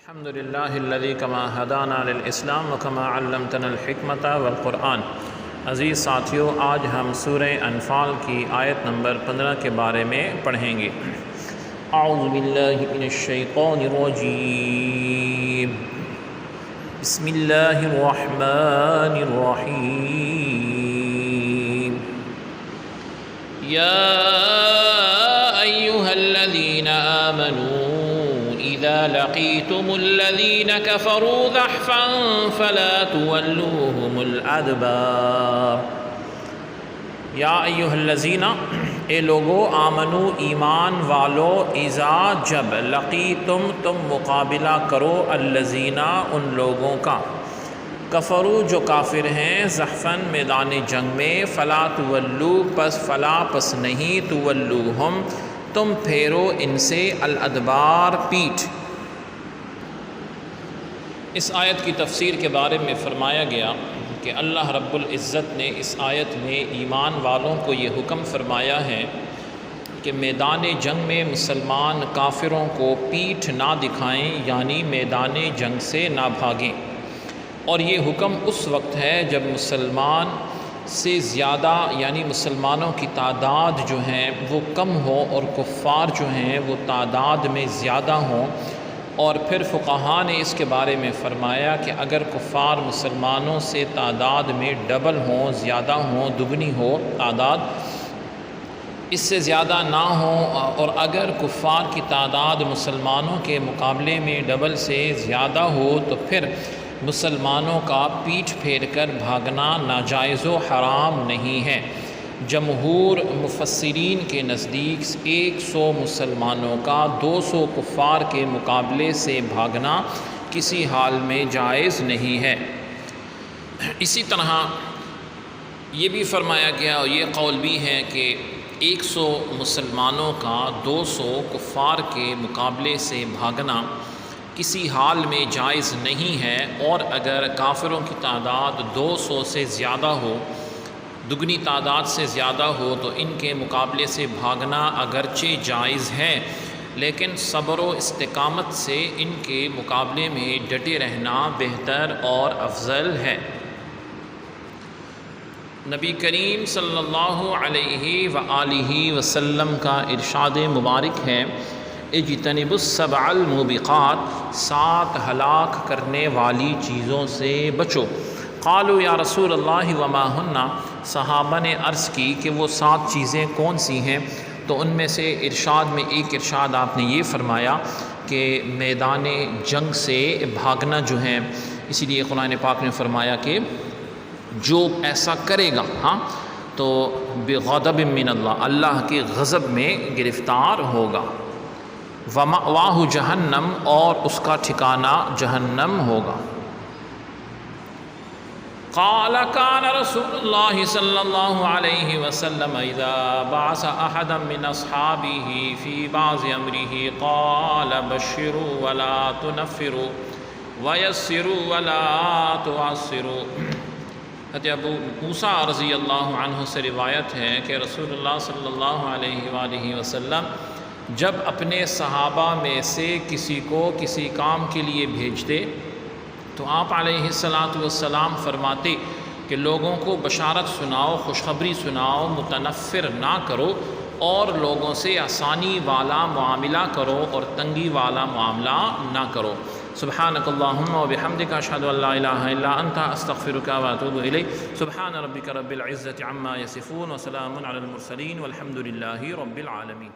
الحمد للہ الذی کما ہدانا للاسلام وکما علمتنا الحکمت والقرآن۔ عزیز ساتھیوں، آج ہم سورہ انفال کی آیت نمبر 15 کے بارے میں پڑھیں گے۔ اعوذ باللہ من الشیطان الرجیم، بسم اللہ الرحمن الرحیم۔ یا ایہا الذین آمنوا اذا لقیتم الذین کفروا زحفا فلا تولوہم الادبار۔ یا ایہا الذین، اے لوگو، آمنو، ایمان والو، اذا جب، لقیتم، تم مقابلہ کرو، الذین، ان لوگوں کا، کفروا جو کافر ہیں، زحفاً میدان جنگ میں، فلا تولو، پس نہیں، تولوہم، تم پھیرو ان سے، الادبار، پیٹھ۔ اس آیت کی تفسیر کے بارے میں فرمایا گیا کہ اللہ رب العزت نے اس آیت میں ایمان والوں کو یہ حکم فرمایا ہے کہ میدان جنگ میں مسلمان کافروں کو پیٹھ نہ دکھائیں، یعنی میدان جنگ سے نہ بھاگیں۔ اور یہ حکم اس وقت ہے جب مسلمان سے زیادہ، یعنی مسلمانوں کی تعداد جو ہیں وہ کم ہو اور کفار جو ہیں وہ تعداد میں زیادہ ہوں۔ اور پھر فقہاء نے اس کے بارے میں فرمایا کہ اگر کفار مسلمانوں سے تعداد میں ڈبل ہوں، زیادہ ہوں، دگنی ہو تعداد، اس سے زیادہ نہ ہوں، اور اگر کفار کی تعداد مسلمانوں کے مقابلے میں ڈبل سے زیادہ ہو تو پھر مسلمانوں کا پیٹھ پھیر کر بھاگنا ناجائز و حرام نہیں ہے۔ جمہور مفسرین کے نزدیک 100 مسلمانوں کا 200 کفار کے مقابلے سے بھاگنا کسی حال میں جائز نہیں ہے۔ اسی طرح یہ بھی فرمایا گیا، اور یہ قول بھی ہے کہ 100 مسلمانوں کا 200 کفار کے مقابلے سے بھاگنا کسی حال میں جائز نہیں ہے، اور اگر کافروں کی تعداد 200 سے زیادہ ہو، دگنی تعداد سے زیادہ ہو، تو ان کے مقابلے سے بھاگنا اگرچہ جائز ہے، لیکن صبر و استقامت سے ان کے مقابلے میں ڈٹے رہنا بہتر اور افضل ہے۔ نبی کریم صلی اللہ علیہ وآلہ وسلم کا ارشاد مبارک ہے، اجتنبوا السبع الموبقات، 7 ہلاک کرنے والی چیزوں سے بچو۔ قالوا یا رسول اللہ وما ہن، صحابہ نے عرض کی کہ وہ 7 چیزیں کون سی ہیں؟ تو ان میں سے ارشاد میں ایک ارشاد آپ نے یہ فرمایا کہ میدان جنگ سے بھاگنا جو ہے، اسی لیے قرآن پاک نے فرمایا کہ جو ایسا کرے گا تو بغضب من اللہ، اللہ کے غضب میں گرفتار ہوگا۔ ومأواہ جہنم، اور اس کا ٹھکانہ جہنم ہوگا۔ قال كان رسول اللہ صلی اللہ علیہ وسلم اذا بعث احدا من اصحابه في بعض امره قال بشروا ولا تنفروا ويسروا ولا تعسروا۔ حضرت ابو موسیٰ رضی اللہ عنہ سے روایت ہے کہ رسول اللہ صلی اللہ علیہ وآلہ وسلم جب اپنے صحابہ میں سے کسی کو کسی کام کے لیے بھیجتے تو آپ علیہ السلام فرماتے کہ لوگوں کو بشارت سناؤ، خوشخبری سناؤ، متنفر نہ کرو، اور لوگوں سے آسانی والا معاملہ کرو اور تنگی والا معاملہ نہ کرو۔ سبحانک اللہم و بحمدک، اشہد ان لا الہ الا انت، استغفرک و اتوب الیک۔ سبحان ربک رب العزت عما یصفون، وسلام علی المرسلین، والحمد للہ رب العالمین۔